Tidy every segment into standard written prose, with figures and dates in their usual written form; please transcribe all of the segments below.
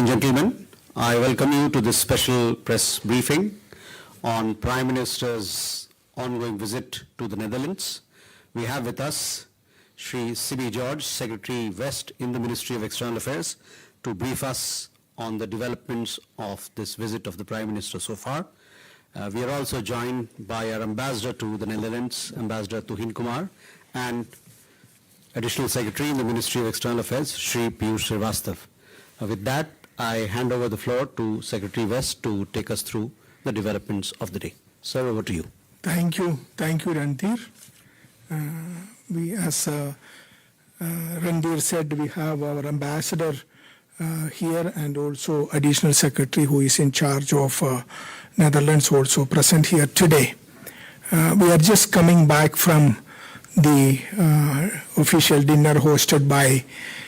gentlemen, I welcome you to this special press briefing on Prime Minister's ongoing visit to the Netherlands. We have with us Shri C.B. George, Secretary West in the Ministry of External Affairs, to brief us on the developments of this visit of the Prime Minister so far. We are also joined by our Ambassador to the Netherlands, Ambassador Tuhin Kumar, and Additional Secretary in the Ministry of External Affairs, Shri Piyush Srivastav. With that, I hand over the floor to Secretary West to take us through the developments of the day. Sir, over to you. Thank you, Randir. As Randir said, we have our ambassador here and also additional secretary who is in charge of Netherlands also present here today. We are just coming back from the official dinner hosted by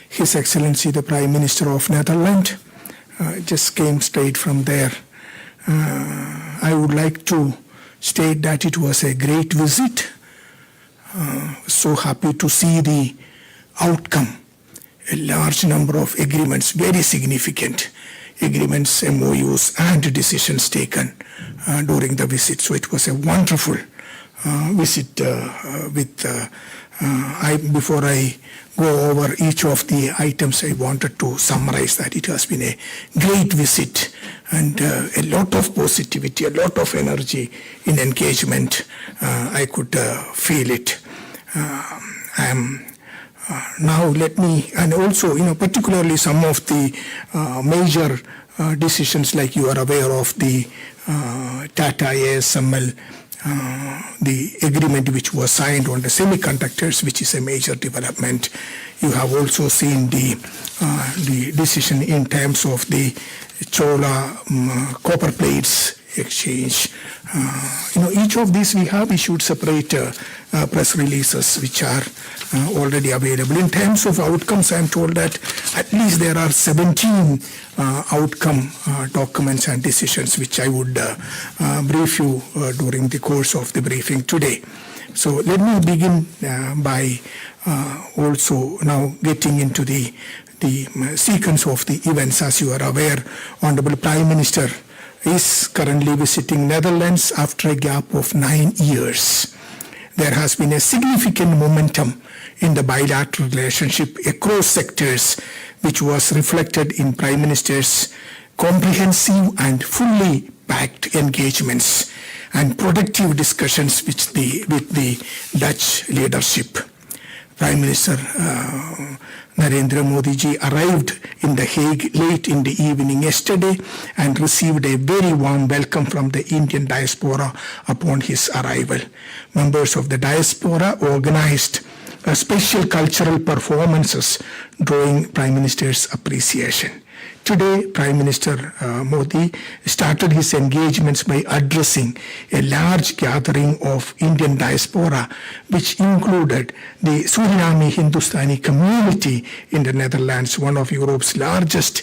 His Excellency the Prime Minister of Netherlands. Just came straight from there. I would like to state that it was a great visit. So happy to see the outcome. A large number of agreements, very significant agreements, MOUs, and decisions taken during the visit. So it was a wonderful visit before I go over each of the items, I wanted to summarize that it has been a great visit and a lot of positivity, a lot of energy in engagement. I could feel it. Now let me, and also, particularly some of the major decisions, like you are aware of the Tata ASML, the agreement which was signed on the semiconductors, which is a major development. You have also seen the decision in terms of the Chola copper plates exchange. Each of these we have issued separate press releases which are already available. In terms of outcomes, I am told that at least there are 17 outcome documents and decisions which I would brief you during the course of the briefing today. So let me begin by also now getting into the sequence of the events. As you are aware, Honorable Prime Minister is currently visiting Netherlands after a gap of 9 years. There has been a significant momentum in the bilateral relationship across sectors, which was reflected in Prime Minister's comprehensive and fully packed engagements and productive discussions with the Dutch leadership. Prime Minister Narendra Modi ji arrived in The Hague late in the evening yesterday and received a very warm welcome from the Indian diaspora upon his arrival. Members of the diaspora organized special cultural performances drawing Prime Minister's appreciation. Today, Prime Minister Modi started his engagements by addressing a large gathering of Indian diaspora, which included the Suriname Hindustani community in the Netherlands, one of Europe's largest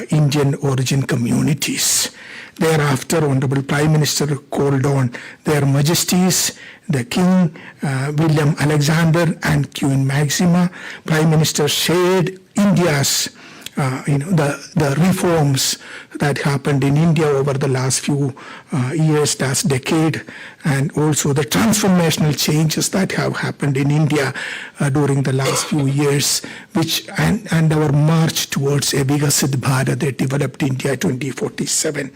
Indian origin communities. Thereafter, Honorable Prime Minister called on Their Majesties, the King William Alexander and Queen Maxima. Prime Minister shared India's the reforms that happened in India over the last few years, last decade, and also the transformational changes that have happened in India during the last few years, and our march towards a Vikasit Bharat, the developed India 2047.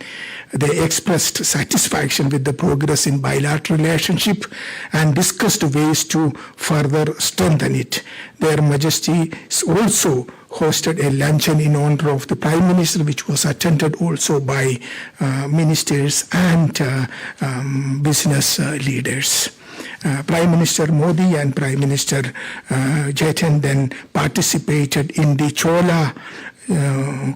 They expressed satisfaction with the progress in bilateral relationship and discussed ways to further strengthen it. Their Majesties also hosted a luncheon in honor of the Prime Minister, which was attended also by ministers and business leaders. Prime Minister Modi and Prime Minister Jaitan then participated in the Chola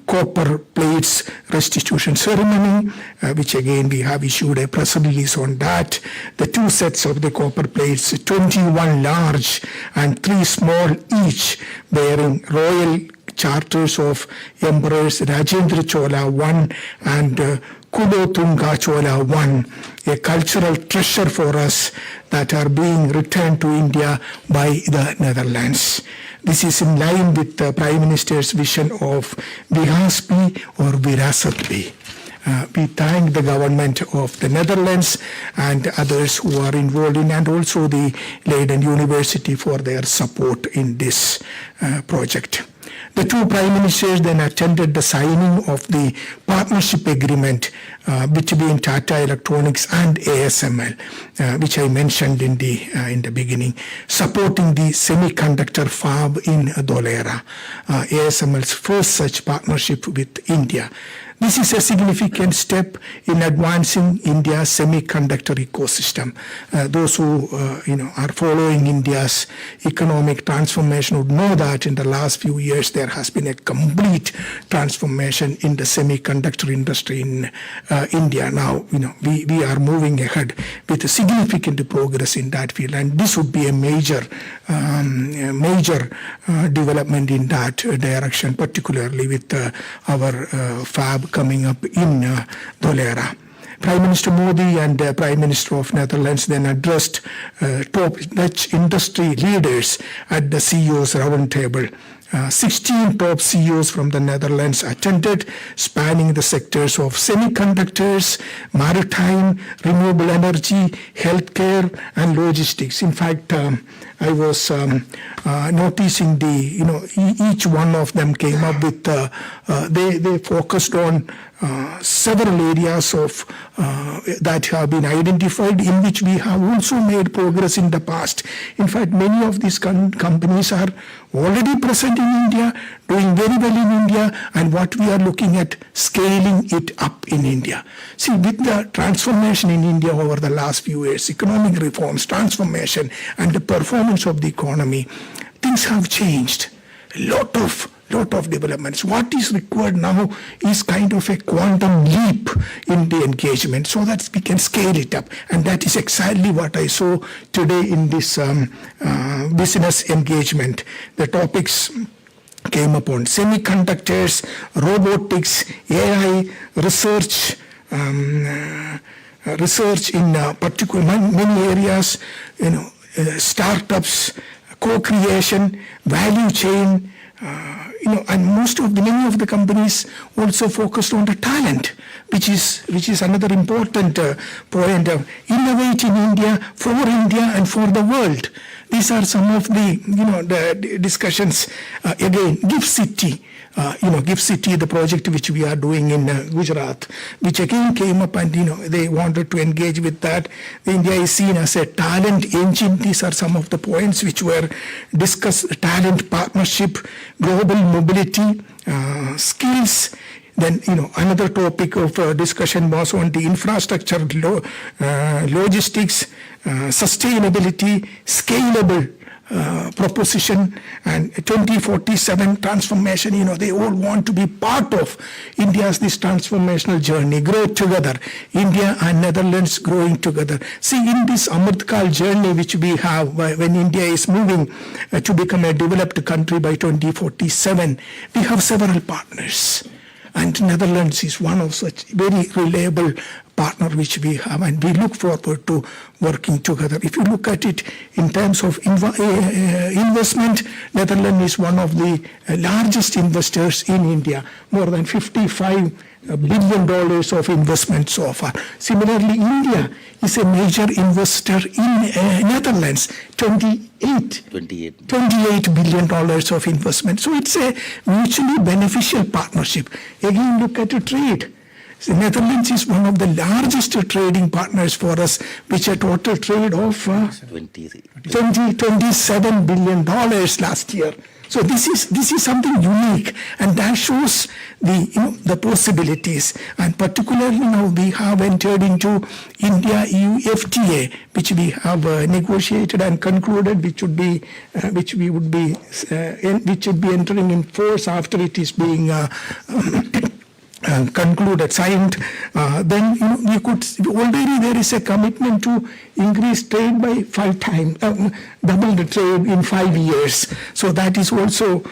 copper plates restitution ceremony, which again we have issued a press release on that. The two sets of the copper plates, 21 large and 3 small each, bearing royal charters of Emperors Rajendra Chola I and Kulo Tunga Chola 1, a cultural treasure for us that are being returned to India by the Netherlands. This is in line with the Prime Minister's vision of Vihaspi or Virasatpi. We thank the government of the Netherlands and others who are involved in, and also the Leiden University for their support in this project. The two prime ministers then attended the signing of the partnership agreement between Tata Electronics and ASML, which I mentioned in the beginning, supporting the semiconductor fab in Dholera, ASML's first such partnership with India. This is a significant step in advancing India's semiconductor ecosystem. Those who are following India's economic transformation would know that in the last few years there has been a complete transformation in the semiconductor industry in India. Now, we are moving ahead with a significant progress in that field, and this would be a major development in that direction, particularly with our fab coming up in Dholera. Prime Minister Modi and Prime Minister of Netherlands then addressed top Dutch industry leaders at the CEO's roundtable. 16 top CEOs from the Netherlands attended, spanning the sectors of semiconductors, maritime, renewable energy, healthcare, and logistics. In fact, I was noticing each one of them came up with, they focused on several areas of that have been identified, in which we have also made progress in the past. In fact, many of these companies are already present in India, doing very well in India, and what we are looking at, scaling it up in India. See, with the transformation in India over the last few years, economic reforms, transformation, and the performance of the economy, things have changed. A lot of developments. What is required now is kind of a quantum leap in the engagement so that we can scale it up. And that is exactly what I saw today in this business engagement. The topics came upon semiconductors, robotics, AI, research in particular many areas, startups, co-creation, value chain, and many of the companies also focused on the talent, which is another important point of innovate in India, for India, and for the world. These are some of the discussions. Again, Gift City. Gift City, the project which we are doing in Gujarat, which again came up, and they wanted to engage with that. India is seen as a talent engine. These are some of the points which were discussed: talent partnership, global mobility, skills. Then, another topic of discussion was on the infrastructure, logistics, sustainability, scalable proposition, and 2047 transformation. They all want to be part of India's this transformational journey, grow together, India and Netherlands growing together. See, in this Amritkal journey which we have, when India is moving to become a developed country by 2047, we have several partners. And Netherlands is one of such very reliable partner which we have, and we look forward to working together. If you look at it in terms of investment, Netherlands is one of the largest investors in India, more than $55 billion of investment so far. Similarly, India is a major investor in Netherlands, $28 billion of investment. So it's a mutually beneficial partnership. Again, look at the trade. The Netherlands is one of the largest trading partners for us, which a total trade of $27 billion last year. So this is something unique, and that shows the possibilities. And particularly now we have entered into India-EU FTA, which we have negotiated and concluded, which should be entering in force after it is being concluded, signed. Then we could already there is a commitment to increase trade by 5 times, double the trade in 5 years. So that is also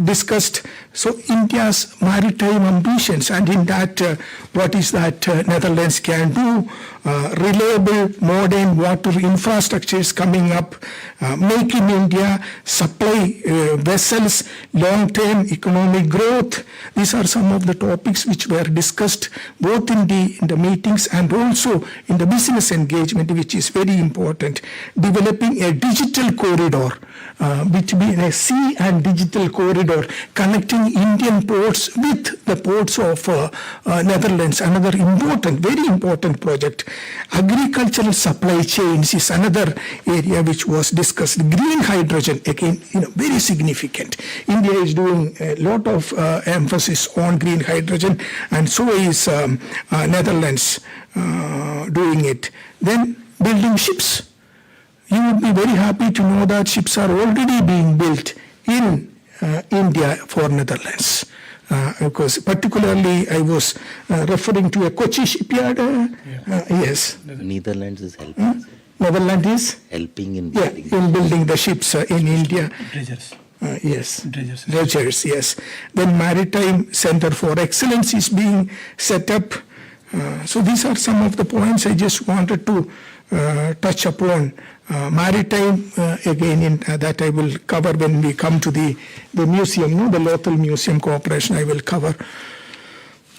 discussed So India's maritime ambitions, and in that, what is that Netherlands can do? Reliable, modern water infrastructures coming up, make in India, supply vessels, long-term economic growth. These are some of the topics which were discussed both in the meetings and also in the business engagement, which is very important. Developing a digital corridor between a sea and digital corridor connecting Indian ports with the ports of Netherlands, another important, very important project. Agricultural supply chains is another area which was discussed. Green hydrogen, again, very significant. India is doing a lot of emphasis on green hydrogen, and so is Netherlands doing it. Then building ships. You would be very happy to know that ships are already being built in India for Netherlands. Because particularly I was referring to a Kochi shipyard. Yes. Netherlands is helping. Netherlands is Helping in building. In building the ships in India. Dredgers. Yes. Dredgers. Yes. Then Maritime Center for Excellence is being set up. So these are some of the points I just wanted to touch upon. Maritime, again, that I will cover when we come to the museum, the local museum cooperation I will cover.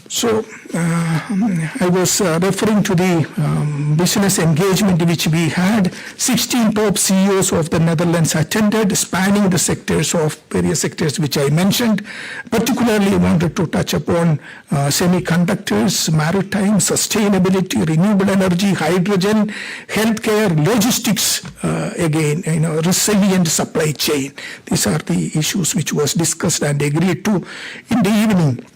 So I was referring to the business engagement which we had. 16 top CEOs of the Netherlands attended, spanning the sectors of various sectors which I mentioned. Particularly, I wanted to touch upon semiconductors, maritime, sustainability, renewable energy, hydrogen, healthcare, logistics, again, resilient supply chain. These are the issues which was discussed and agreed to in the evening.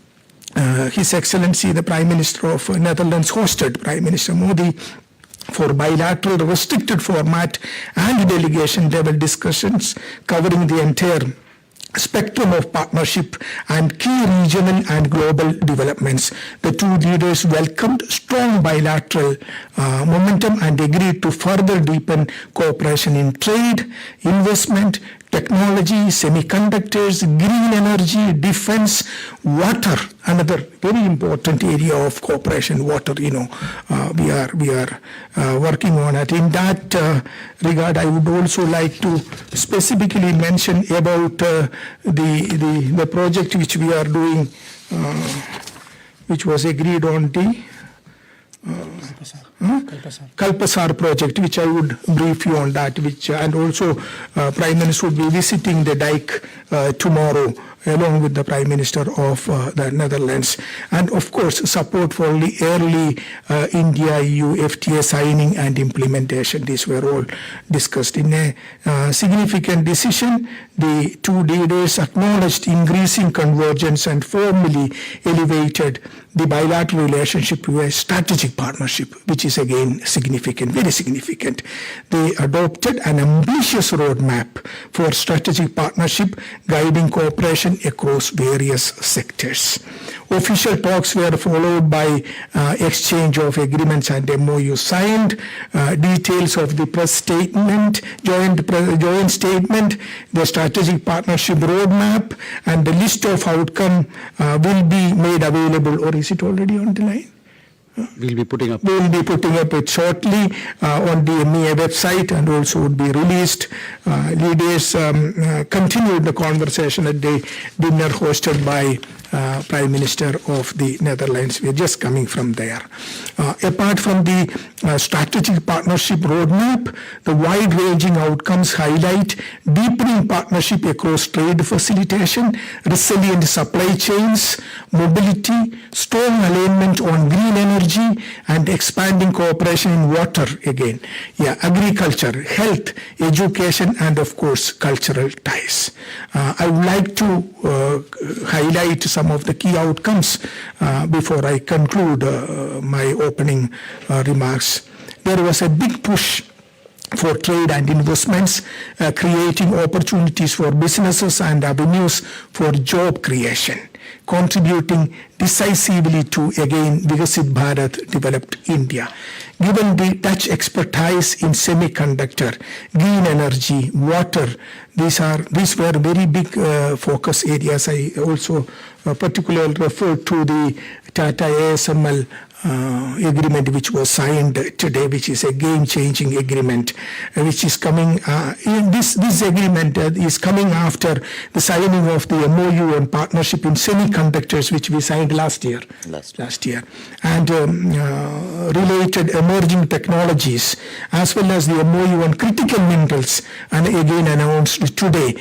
His Excellency, the Prime Minister of Netherlands, hosted Prime Minister Modi for bilateral restricted format and delegation level discussions covering the entire spectrum of partnership and key regional and global developments. The two leaders welcomed strong bilateral momentum and agreed to further deepen cooperation in trade, investment, technology, semiconductors, green energy, defense, water, another very important area of cooperation, water, we are working on it. In that regard, I would also like to specifically mention about the project which we are doing, which was agreed on the Kalpasar project, which I would brief you on that, and also Prime Minister would be visiting the dike tomorrow along with the Prime Minister of the Netherlands. And of course, support for the early India-EU FTA signing and implementation. These were all discussed. In a significant decision, the two leaders acknowledged increasing convergence and formally elevated the bilateral relationship to a strategic partnership, which is again significant, very significant. They adopted an ambitious roadmap for strategic partnership, guiding cooperation across various sectors. Official talks were followed by exchange of agreements and MOU signed. Details of the press statement, joint statement, the strategic partnership roadmap, and the list of outcome will be made available, or is it already on the line? We'll be putting up. We will be putting up it shortly on the MEA website and also would be released. Leaders continued the conversation at the dinner hosted by Prime Minister of the Netherlands. We are just coming from there. Apart from the strategic partnership roadmap, the wide-ranging outcomes highlight deepening partnership across trade facilitation, resilient supply chains, mobility, strong alignment on green energy, and expanding cooperation in water again. Agriculture, health, education, and of course, cultural ties. I would like to highlight some of the key outcomes before I conclude my opening remarks. There was a big push for trade and investments, creating opportunities for businesses and avenues for job creation. contributing decisively to, again, Vikasit Bharat, developed India. Given the Dutch expertise in semiconductor, green energy, water, these were very big focus areas. I also particularly refer to the Tata ASML agreement which was signed today, which is a game-changing agreement, which is coming. This agreement is coming after the signing of the MOU on partnership in semiconductors, which we signed last year, and related emerging technologies, as well as the MOU on critical minerals, and again announced today,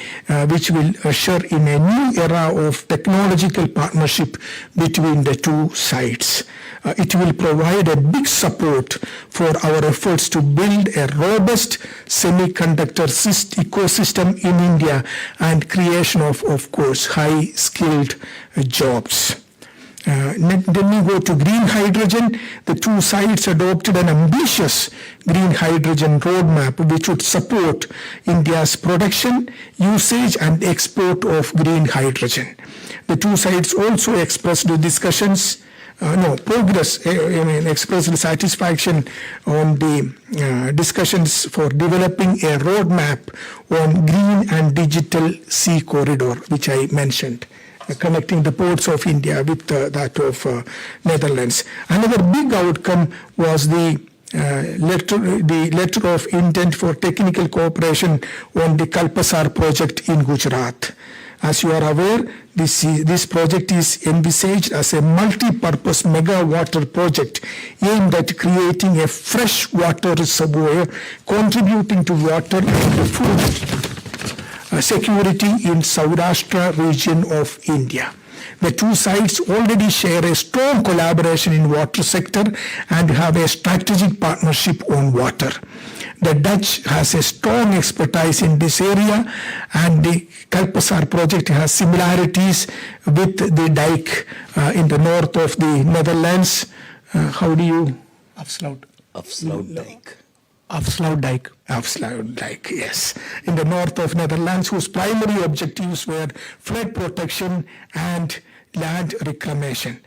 which will usher in a new era of technological partnership between the two sides. It will provide a big support for our efforts to build a robust semiconductor ecosystem in India and creation of course, high-skilled jobs. Then we go to green hydrogen. The two sides adopted an ambitious green hydrogen roadmap which would support India's production, usage and export of green hydrogen. The two sides also expressed expressed satisfaction on the discussions for developing a roadmap on green and digital sea corridor, which I mentioned, connecting the ports of India with that of Netherlands. Another big outcome was the letter of intent for technical cooperation on the Kalpasar project in Gujarat. As you are aware, this project is envisaged as a multi-purpose mega water project aimed at creating a fresh water reservoir contributing to water and food security in Saurashtra region of India. The two sides already share a strong collaboration in water sector and have a strategic partnership on water. The Dutch has a strong expertise in this area, and the Kalpasar project has similarities with the dike in the north of the Netherlands. How do you? Afsluitdijk. Afsluitdijk, yes. In the north of Netherlands, whose primary objectives were flood protection and land reclamation.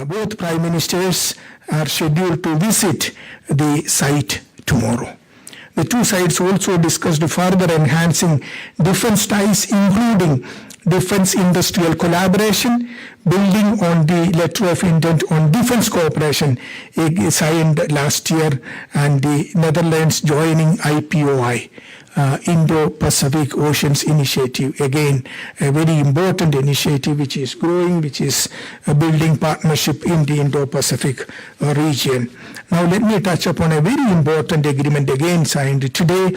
Both prime ministers are scheduled to visit the site tomorrow. The two sides also discussed further enhancing defense ties, including defense industrial collaboration, building on the letter of intent on defense cooperation signed last year, and the Netherlands joining IPOI, Indo-Pacific Oceans Initiative. Again, a very important initiative which is growing, which is building partnership in the Indo-Pacific region. Now let me touch upon a very important agreement again signed today,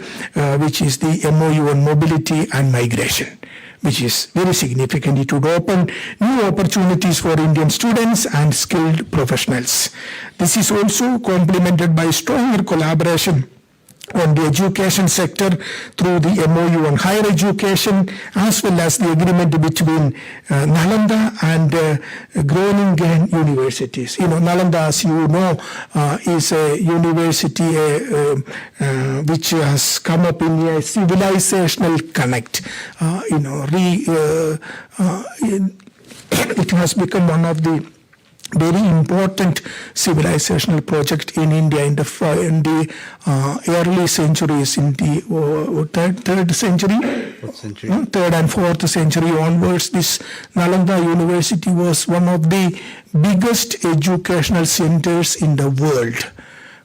which is the MOU on mobility and migration, which is very significant. It would open new opportunities for Indian students and skilled professionals. This is also complemented by stronger collaboration on the education sector through the MOU on higher education, as well as the agreement between Nalanda and Groningen universities. Nalanda, as you know, is a university which has come up in a civilizational connect. It has become one of the very important civilizational project in India in the early centuries, in the third and fourth century onwards. This Nalanda University was one of the biggest educational centers in the world.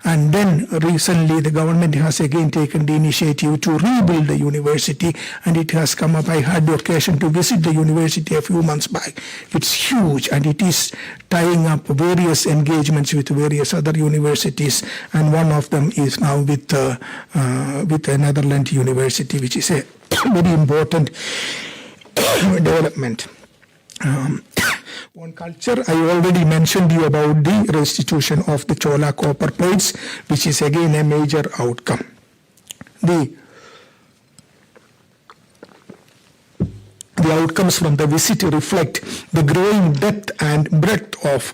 And then recently the government has again taken the initiative to rebuild the university, and it has come up. I had the occasion to visit the university a few months back. It's huge, and it is tying up various engagements with various other universities, and one of them is now with a Netherlands university, which is a very important development. On culture, I already mentioned you about the restitution of the Chola copper plates, which is again a major outcome. The outcomes from the visit reflect the growing depth and breadth of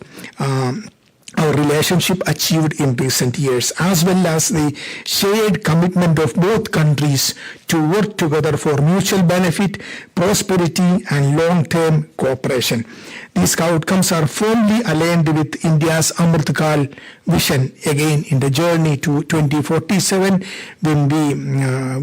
our relationship achieved in recent years, as well as the shared commitment of both countries to work together for mutual benefit, prosperity, and long-term cooperation. These outcomes are firmly aligned with India's Amrit Kal vision, again in the journey to 2047, when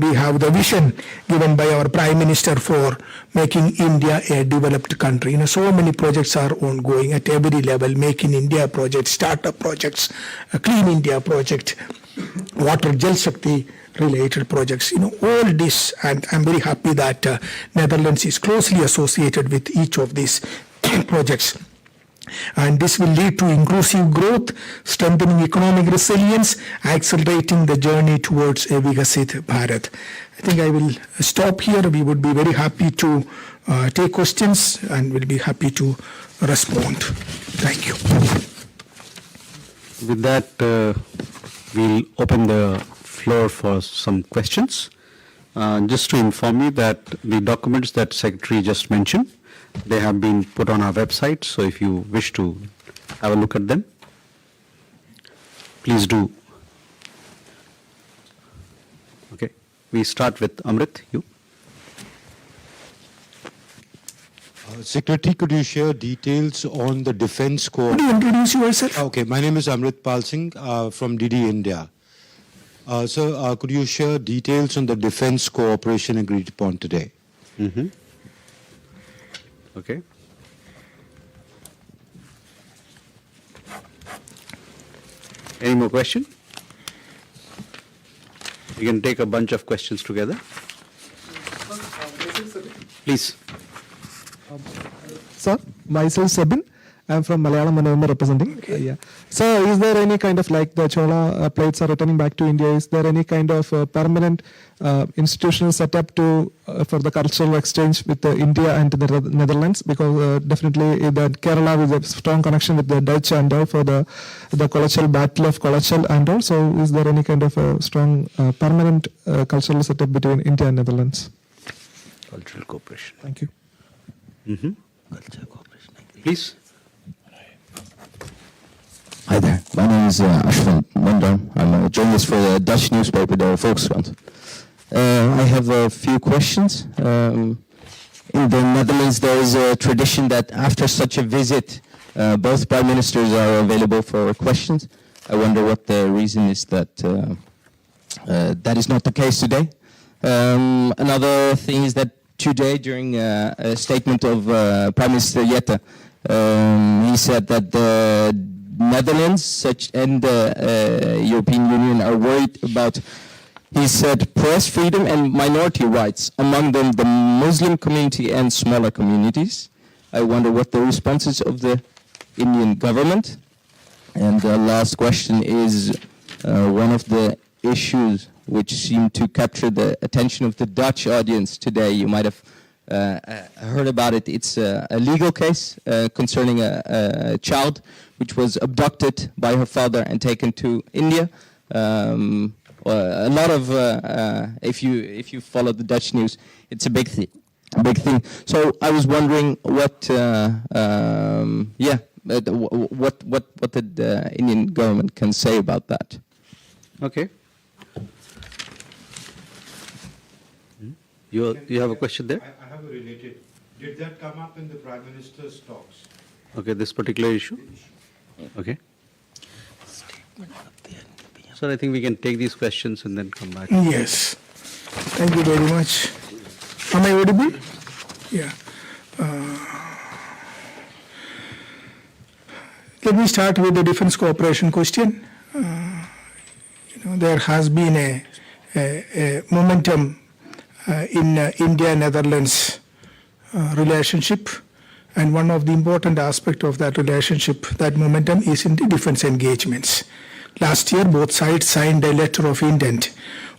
we have the vision given by our Prime Minister for making India a developed country. So many projects are ongoing at every level: Make in India project, startup projects, a Clean India project, water Jal Shakti related projects, all this, and I'm very happy that Netherlands is closely associated with each of these projects. And this will lead to inclusive growth, strengthening economic resilience, accelerating the journey towards a Vikasit Bharat. I think I will stop here. We would be very happy to take questions and will be happy to respond. Thank you. With that, we'll open the floor for some questions. Just to inform you that the documents that Secretary just mentioned, they have been put on our website, so if you wish to have a look at them, please do. Okay, we start with Amrit, you. Secretary, could you share details on the defense corps? Could you introduce yourself? Okay, my name is Amrit Pal Singh from DD India. Sir, could you share details on the defense cooperation agreed upon today? Mm-hmm. Okay. Any more question? You can take a bunch of questions together. Please. Sir, myself Sabin. I'm from Malayalam Manoma representing. Yeah. So, is there any kind of, like the Chola plates are returning back to India? Is there any kind of permanent institutional setup to for the cultural exchange with India and the Netherlands? Because definitely the Kerala with a strong connection with the Dutch and all for the Colachal Battle of Colachal and all. So, is there any kind of strong permanent cultural setup between India and Netherlands? Cultural cooperation. Thank you. Mm-hmm. Culture cooperation. Please. Hi there, my name is Ashwin Mundam. I'm a journalist for the Dutch newspaper, the Volkskrant. I have a few questions. In the Netherlands, there is a tradition that after such a visit, both prime ministers are available for questions. I wonder what the reason is that that is not the case today. Another thing is that today, during a statement of Prime Minister Jette, he said that the Netherlands and the European Union are worried about, he said, press freedom and minority rights, among them the Muslim community and smaller communities. I wonder what the response is of the Indian government. And the last question is one of the issues which seemed to capture the attention of the Dutch audience today. You might have heard about it. It's a legal case concerning a child which was abducted by her father and taken to India. A lot of, if you follow the Dutch news, it's a big thing. So I was wondering what, what the Indian government can say about that. Okay. You have a question there? I have a related. Did that come up in the Prime Minister's talks? Okay, this particular issue? Okay. Sir, I think we can take these questions and then come back. Yes. Thank you very much. Am I audible? Yeah. Let me start with the defense cooperation question. There has been a momentum in India-Netherlands relationship, and one of the important aspects of that relationship, that momentum, is in the defense engagements. Last year, both sides signed a letter of intent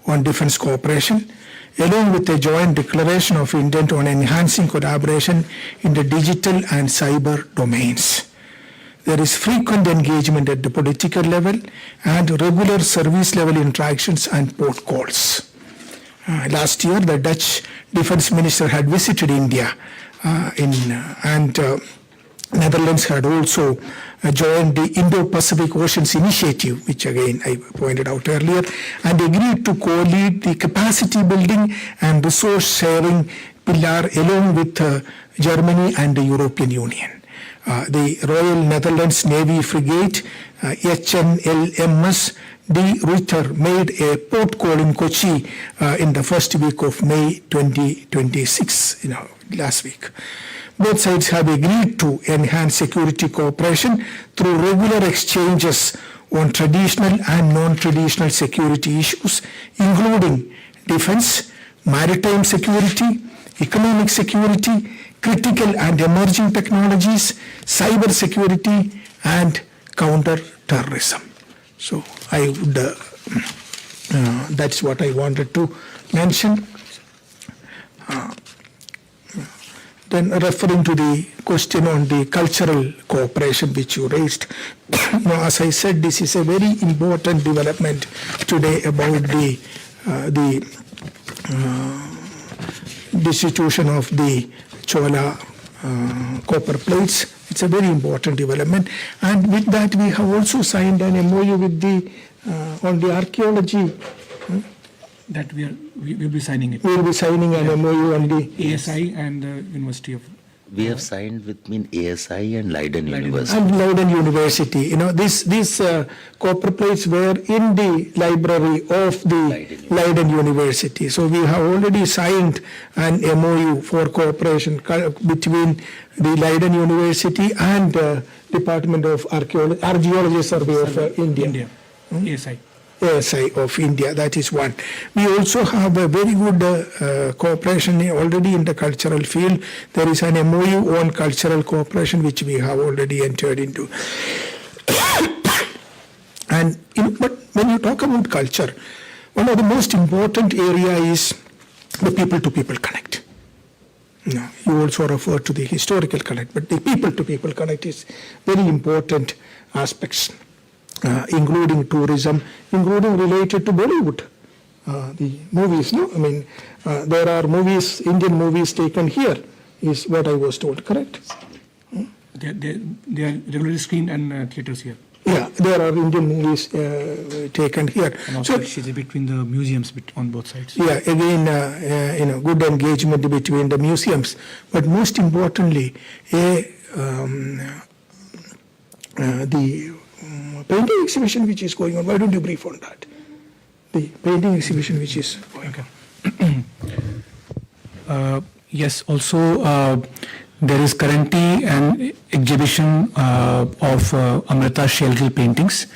on defense cooperation, along with a joint declaration of intent on enhancing collaboration in the digital and cyber domains. There is frequent engagement at the political level and regular service level interactions and port calls. Last year, the Dutch defense minister had visited India and Netherlands had also joined the Indo-Pacific Oceans Initiative, which again I pointed out earlier, and agreed to co-lead the capacity building and resource sharing pillar along with Germany and the European Union. The Royal Netherlands Navy frigate HNLMS De Ruyter made a port call in Kochi in the first week of May 2026, last week. Both sides have agreed to enhance security cooperation through regular exchanges on traditional and non-traditional security issues, including defense, maritime security, economic security, critical and emerging technologies, cyber security, and counter-terrorism. So I would, that's what I wanted to mention. Then referring to the question on the cultural cooperation which you raised, as I said, this is a very important development today about the destitution of the Chola copper plates. It's a very important development, and with that we have also signed an MOU with the on the archaeology. That we will be signing it. We will be signing an MOU on the ASI and the University of. We have signed with ASI and Leiden University. And Leiden University. These copper plates were in the library of the Leiden University. So we have already signed an MOU for cooperation between the Leiden University and Department of Archaeology Survey of India. ASI. ASI of India, that is one. We also have a very good cooperation already in the cultural field. There is an MOU on cultural cooperation which we have already entered into. And but when you talk about culture, one of the most important area is the people-to-people connect. You also refer to the historical connect, but the people-to-people connect is very important aspects. Including tourism, including related to Bollywood, the movies. There are movies, Indian movies taken here, is what I was told. Correct? They are regularly screened in theaters here. Yeah, there are Indian movies taken here. And also exchange between the museums on both sides. Yeah, again, good engagement between the museums, but most importantly, the painting exhibition which is going on. Why don't you brief on that? The painting exhibition which is going on. Yes, also there is currently an exhibition of Amrita Shelgill paintings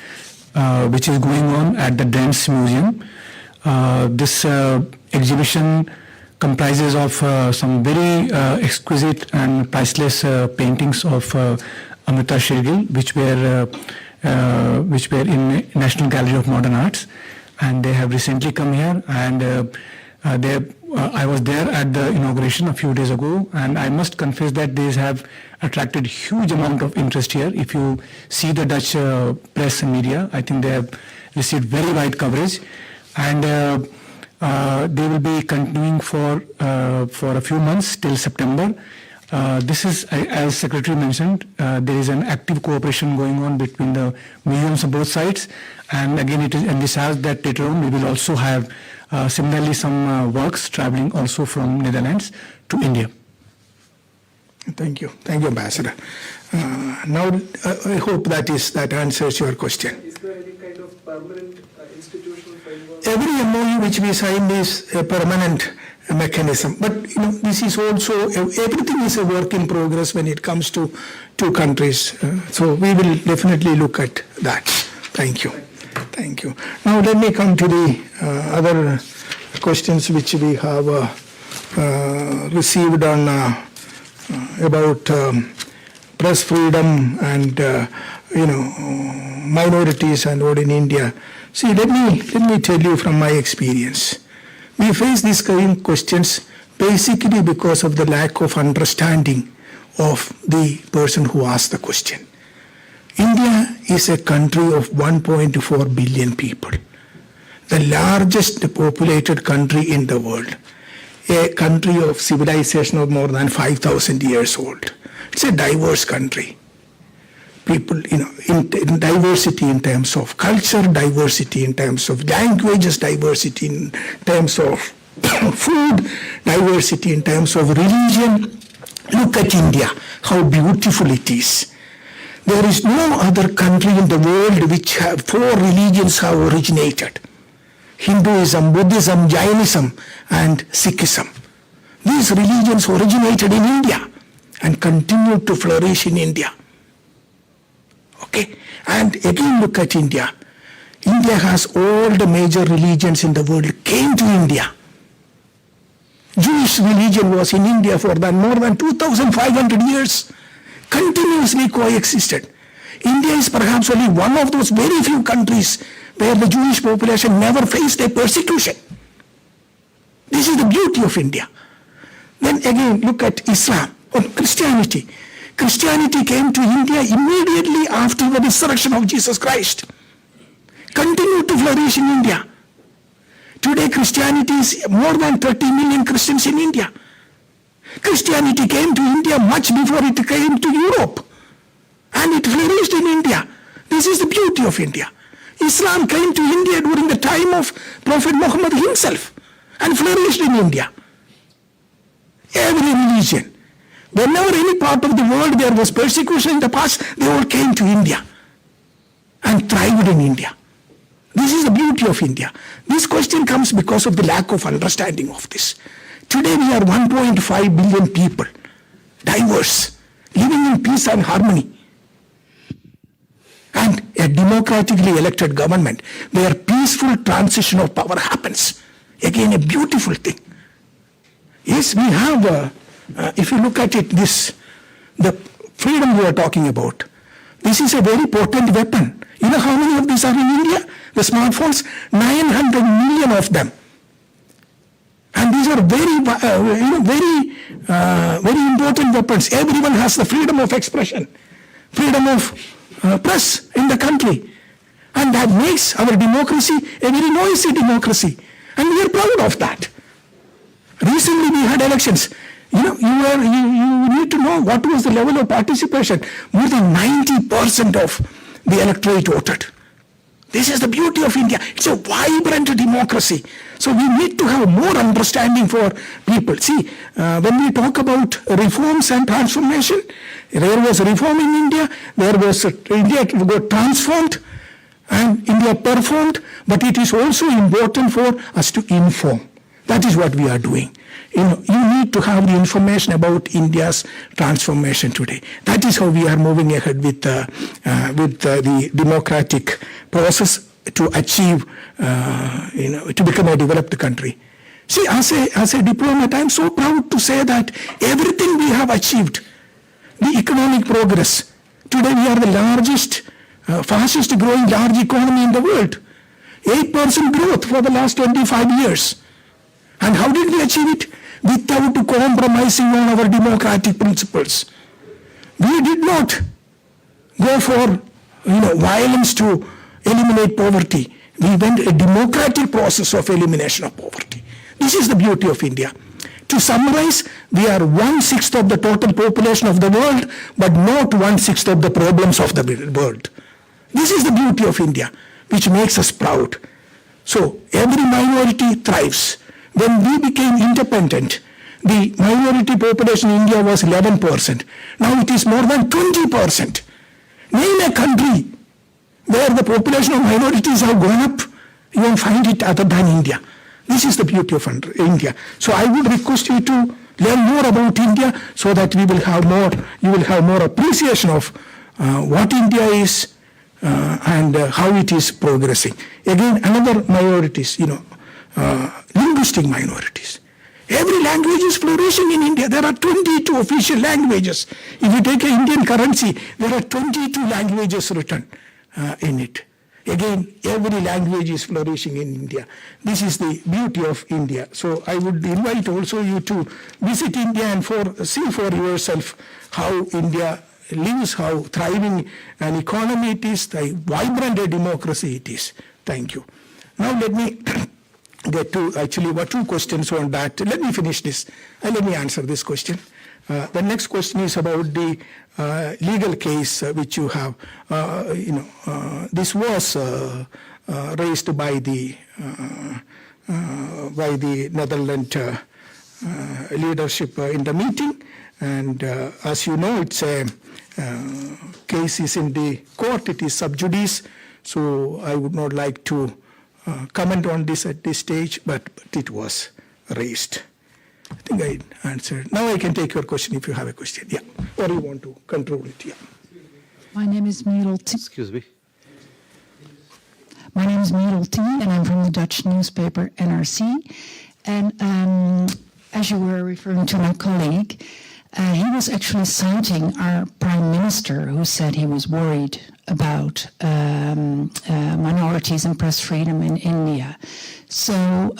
which is going on at the Dance Museum. This exhibition comprises of some very exquisite and priceless paintings of Amrita Shelgill which were in National Gallery of Modern Arts, and they have recently come here, and I was there at the inauguration a few days ago, and I must confess that these have attracted huge amount of interest here. If you see the Dutch press and media, I think they have received very wide coverage, and they will be continuing for a few months till September. This is, as Secretary mentioned, there is an active cooperation going on between the museums on both sides, and again it is envisaged that later on we will also have similarly some works traveling also from Netherlands to India. Thank you, Ambassador. Now I hope that answers your question. Is there any kind of permanent institutional framework? Every MOU which we sign is a permanent mechanism, but this is also everything is a work in progress when it comes to two countries. So we will definitely look at that. Thank you. Now let me come to the other questions which we have received on about press freedom and minorities and all in India. See, let me tell you from my experience. We face these kind of questions basically because of the lack of understanding of the person who asked the question. India is a country of 1.4 billion people, the largest populated country in the world, a country of civilization of more than 5,000 years old. It's a diverse country. People, in diversity in terms of culture, diversity in terms of languages, diversity in terms of food, diversity in terms of religion. Look at India, how beautiful it is. There is no other country in the world which have 4 religions have originated. Hinduism, Buddhism, Jainism, and Sikhism. These religions originated in India and continue to flourish in India. Okay, and again look at India. India has all the major religions in the world came to India. Jewish religion was in India for more than 2,500 years, continuously coexisted. India is perhaps only one of those very few countries where the Jewish population never faced a persecution. This is the beauty of India. Then again, look at Islam or Christianity. Christianity came to India immediately after the resurrection of Jesus Christ. Continued to flourish in India. Today, Christianity is more than 30 million Christians in India. Christianity came to India much before it came to Europe. And it flourished in India. This is the beauty of India. Islam came to India during the time of Prophet Muhammad himself and flourished in India. Every religion. Whenever any part of the world there was persecution in the past, they all came to India and thrived in India. This is the beauty of India. This question comes because of the lack of understanding of this. Today we are 1.5 billion people, diverse, living in peace and harmony. And a democratically elected government where peaceful transition of power happens. Again, a beautiful thing. Yes, we have, if you look at it, the freedom we are talking about, this is a very potent weapon. You know how many of these are in India? The smartphones, 900 million of them. And these are very important weapons. Everyone has the freedom of expression, freedom of press in the country. And that makes our democracy a very noisy democracy. And we are proud of that. Recently we had elections. You need to know what was the level of participation. More than 90% of the electorate voted. This is the beauty of India. It's a vibrant democracy. So we need to have more understanding for people. See, when we talk about reforms and transformation, there was reform in India, India got transformed and India performed, but it is also important for us to inform. That is what we are doing. You need to have the information about India's transformation today. That is how we are moving ahead with the democratic process to achieve, to become a developed country. See, as a diplomat, I am so proud to say that everything we have achieved, the economic progress, today we are the largest, fastest growing large economy in the world. 8% growth for the last 25 years. And how did we achieve it? Without compromising on our democratic principles. We did not go for violence to eliminate poverty. We went a democratic process of elimination of poverty. This is the beauty of India. To summarize, we are 1/6 of the total population of the world, but not 1/6 of the problems of the world. This is the beauty of India, which makes us proud. So every minority thrives. When we became independent, the minority population in India was 11%. Now it is more than 20%. Name a country where the population of minorities have gone up, you won't find it other than India. This is the beauty of India. So I would request you to learn more about India so that you will have more appreciation of what India is and how it is progressing. Again, another minorities, linguistic minorities. Every language is flourishing in India. There are 22 official languages. If you take an Indian currency, there are 22 languages written in it. Again, every language is flourishing in India. This is the beauty of India. So I would invite also you to visit India and see for yourself how India lives, how thriving an economy it is, how vibrant a democracy it is. Thank you. Now let me get to actually two questions on that. Let me finish this and let me answer this question. The next question is about the legal case which you have. This was raised by the Netherlands leadership in the meeting, and as you know, it's a case is in the court. It is sub judice, so I would not like to comment on this at this stage, but it was raised. I think I answered. Now I can take your question if you have a question. Yeah, or you want to control it. Yeah. My name is Merel T. Excuse me. My name is Merel T, and I'm from the Dutch newspaper NRC. And as you were referring to my colleague, he was actually citing our Prime Minister, who said he was worried about minorities and press freedom in India. So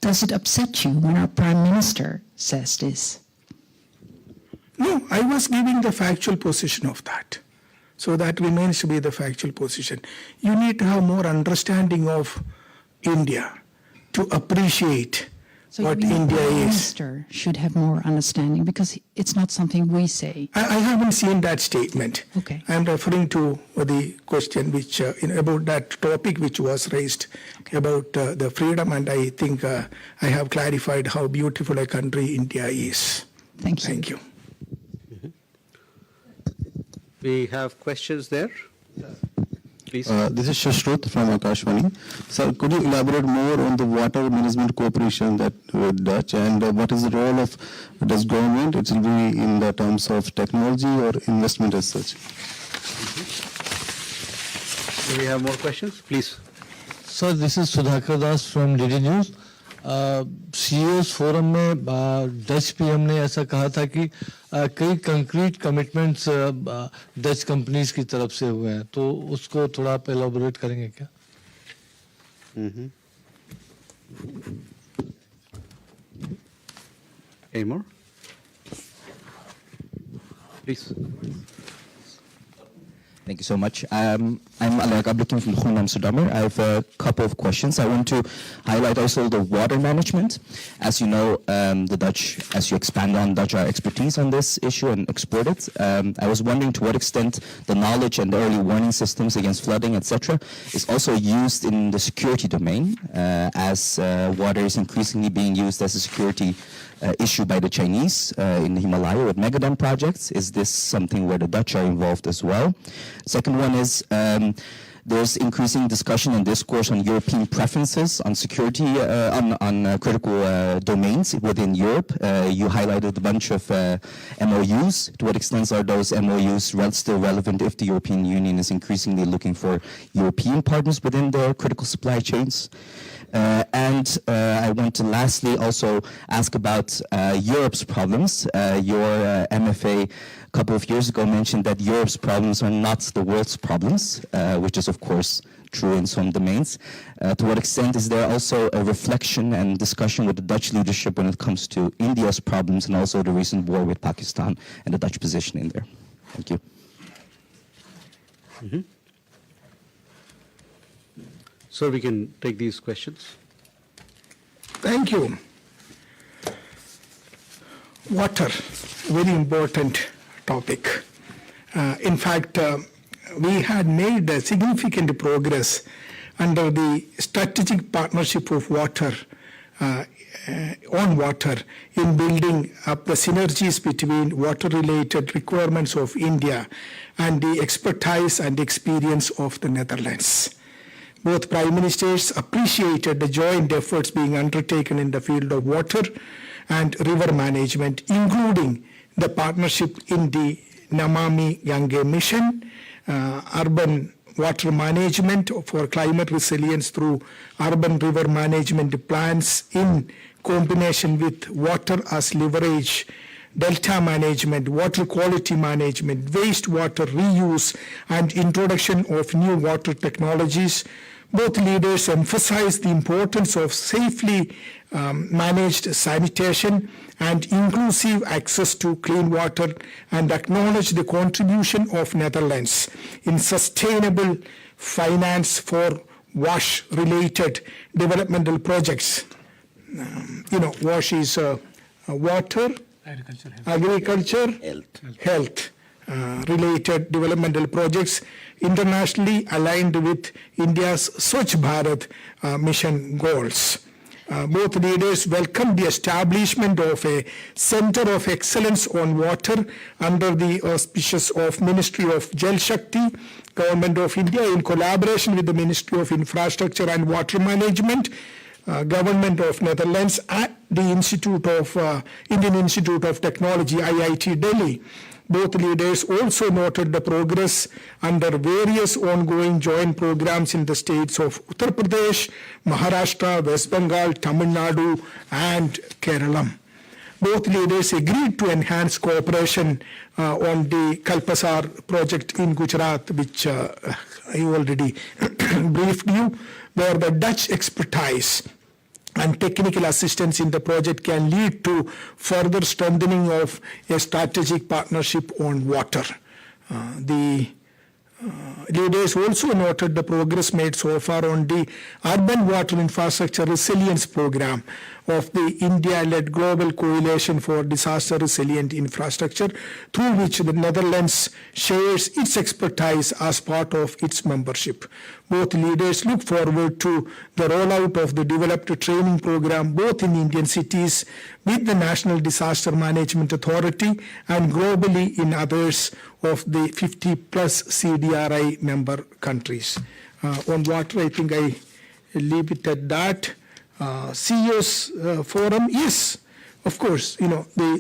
does it upset you when our Prime Minister says this? No, I was giving the factual position of that. So that remains to be the factual position. You need to have more understanding of India to appreciate what you mean India the Prime is. Minister should have more understanding, because it's not something we say. I haven't seen that statement. Okay. I'm referring to the question which about that topic which was raised about the freedom, and I think I have clarified how beautiful a country India is. Thank you. Thank you. We have questions there. Please. This is Shashrut from Akashvani. Sir, could you elaborate more on the water management cooperation that with Dutch, and what is the role of Dutch government? It will be in the terms of technology or investment as such. Do we have more questions? Please. Sir this is Sudhakar Das from DD news CEOs forum में Dutch PM ने ऐसा कहा था कि कई concrete commitments Dutch companies की तरफ से हुए हैं, तो उसको थोड़ा आप एलॉबरेट करेंगे क्या? Any more? Please. Thank you so much. I'm Alek Abdukin from Groenland Amsterdammer. I have a couple of questions. I want to highlight also the water management. As you know, the Dutch, as you expand on Dutch expertise on this issue and export it, I was wondering to what extent the knowledge and the early warning systems against flooding, etc., is also used in the security domain, as water is increasingly being used as a security issue by the Chinese in the Himalaya with megadam projects. Is this something where the Dutch are involved as well? Second one is there's increasing discussion and discourse on European preferences on security, on critical domains within Europe. You highlighted a bunch of MOUs. To what extent are those MOUs still relevant if the European Union is increasingly looking for European partners within the critical supply chains? And I want to lastly also ask about Europe's problems. Your MFA a couple of years ago mentioned that Europe's problems are not the world's problems, which is of course true in some domains. To what extent is there also a reflection and discussion with the Dutch leadership when it comes to India's problems and also the recent war with Pakistan and the Dutch position in there? Thank you. Mm-hmm. So we can take these questions. Thank you. Water, very important topic. In fact, we had made significant progress under the strategic partnership of water, on water, in building up the synergies between water-related requirements of India and the expertise and experience of the Netherlands. Both Prime Ministers appreciated the joint efforts being undertaken in the field of water and river management, including the partnership in the Namami Gange mission, urban water management for climate resilience through urban river management plans in combination with water as leverage, delta management, water quality management, wastewater reuse, and introduction of new water technologies. Both leaders emphasized the importance of safely managed sanitation and inclusive access to clean water, and acknowledged the contribution of Netherlands in sustainable finance for WASH-related developmental projects. WASH is water, agriculture, health related developmental projects internationally aligned with India's Swachh Bharat mission goals. Both leaders welcomed the establishment of a Center of Excellence on Water under the auspices of Ministry of Jal Shakti, Government of India in collaboration with the Ministry of Infrastructure and Water Management, Government of Netherlands at the Indian Institute of Technology, IIT Delhi. Both leaders also noted the progress under various ongoing joint programs in the states of Uttar Pradesh, Maharashtra, West Bengal, Tamil Nadu, and Kerala. Both leaders agreed to enhance cooperation on the Kalpasar project in Gujarat, which I already briefed you, where the Dutch expertise and technical assistance in the project can lead to further strengthening of a strategic partnership on water. The leaders also noted the progress made so far on the Urban Water Infrastructure Resilience Program of the India-led Global Coalition for Disaster Resilient Infrastructure, through which the Netherlands shares its expertise as part of its membership. Both leaders look forward to the rollout of the developed training program both in Indian cities with the National Disaster Management Authority and globally in others of the 50-plus CDRI member countries. On water, I think I leave it at that. CEO's forum, yes, of course,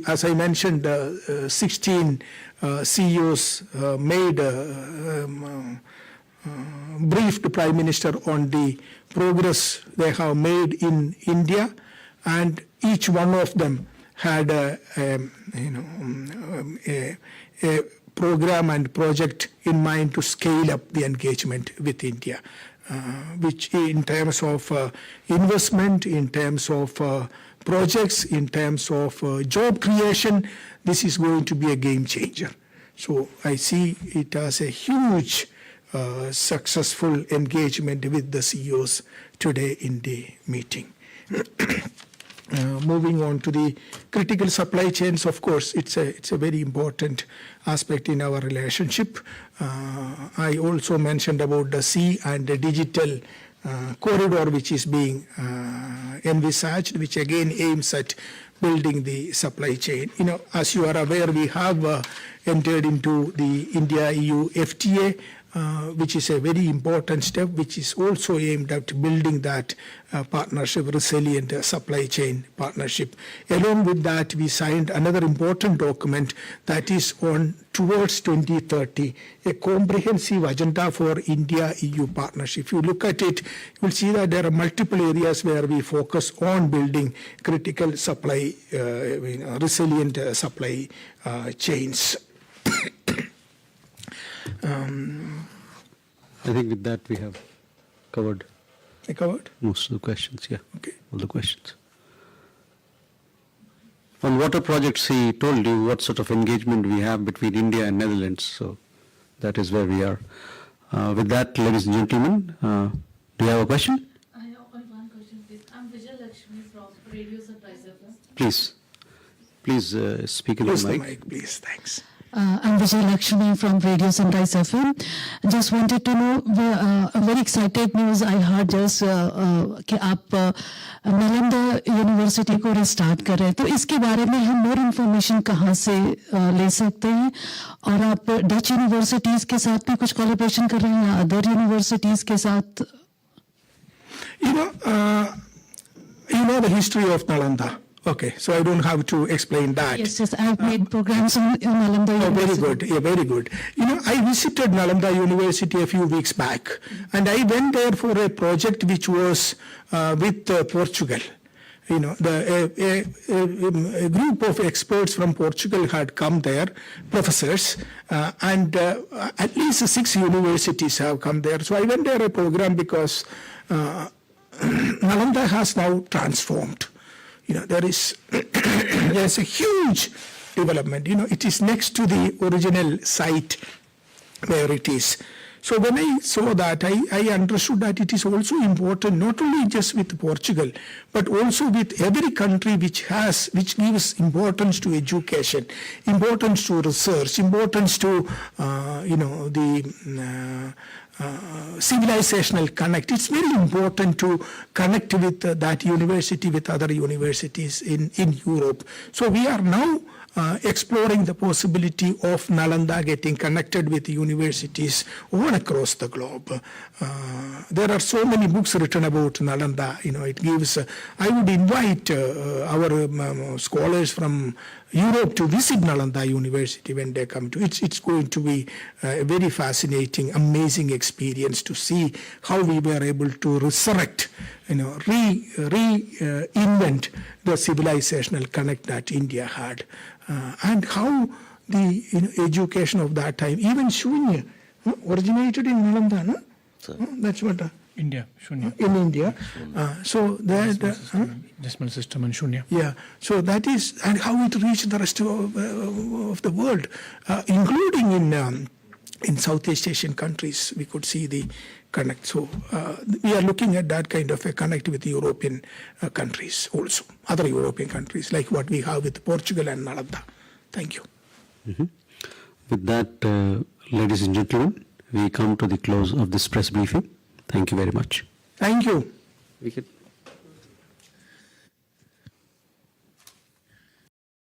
as I mentioned, 16 CEOs made briefed Prime Minister on the progress they have made in India, and each one of them had a program and project in mind to scale up the engagement with India, which in terms of investment, in terms of projects, in terms of job creation, this is going to be a game changer. So I see it as a huge successful engagement with the CEOs today in the meeting. Moving on to the critical supply chains, of course, it's a very important aspect in our relationship. I also mentioned about the sea and the digital corridor which is being envisaged, which again aims at building the supply chain. As you are aware, we have entered into the India-EU FTA, which is a very important step, which is also aimed at building that partnership, resilient supply chain partnership. Along with that, we signed another important document that is on towards 2030, a comprehensive agenda for India-EU partnership. If you look at it, you will see that there are multiple areas where we focus on building critical supply, resilient supply chains. I think with that we have covered. I covered? Most of the questions, yeah. Okay. All the questions. On water projects, he told you what sort of engagement we have between India and Netherlands, so that is where we are. With that, ladies and gentlemen, do you have a question? I have only one question, please. I'm Vijay Lakshmi from Radio Sunrise FM. Please speak in the mic. Please, thanks. I'm Vijay Lakshmi from Radio Sunrise FM. Just wanted to know, a very excited news I heard just कि आप Nalanda university को restart कर रहे हैं, तो इसके बारे में हम मोर इन्फॉर्मेशन कहाँ से ले सकते हैं? और आप डच यूनिवर्सिटीज के साथ भी कुछ कोलैबोरेशन कर रहे हैं या अदर यूनिवर्सिटीज के साथ? You know the history of Nalanda. Okay, so I don't have to explain that. Yes, I've made programs on Nalanda University. Very good. Yeah, very good. I visited Nalanda University a few weeks back, and I went there for a project which was with Portugal. A group of experts from Portugal had come there, professors, and at least 6 universities have come there. So I went there a program because Nalanda has now transformed. There's a huge development. It is next to the original site where it is. So when I saw that, I understood that it is also important not only just with Portugal, but also with every country which gives importance to education, importance to research, importance to the civilizational connect. It's very important to connect with that university with other universities in Europe. So we are now exploring the possibility of Nalanda getting connected with universities all across the globe. There are so many books written about Nalanda. It gives. I would invite our scholars from Europe to visit Nalanda University when they come to. It's going to be a very fascinating, amazing experience to see how we were able to resurrect, reinvent the civilizational connect that India had, and how the education of that time, even Shunya, originated in Nalanda, no? That's what. India, Shunya. In India. So that. Decimal system and Shunya. Yeah, so that is, and how it reached the rest of the world, including in Southeast Asian countries, we could see the connect. So we are looking at that kind of a connect with European countries also, other European countries, like what we have with Portugal and Nalanda. Thank you. Mm-hmm. With that, ladies and gentlemen, we come to the close of this press briefing. Thank you very much. Thank you. We can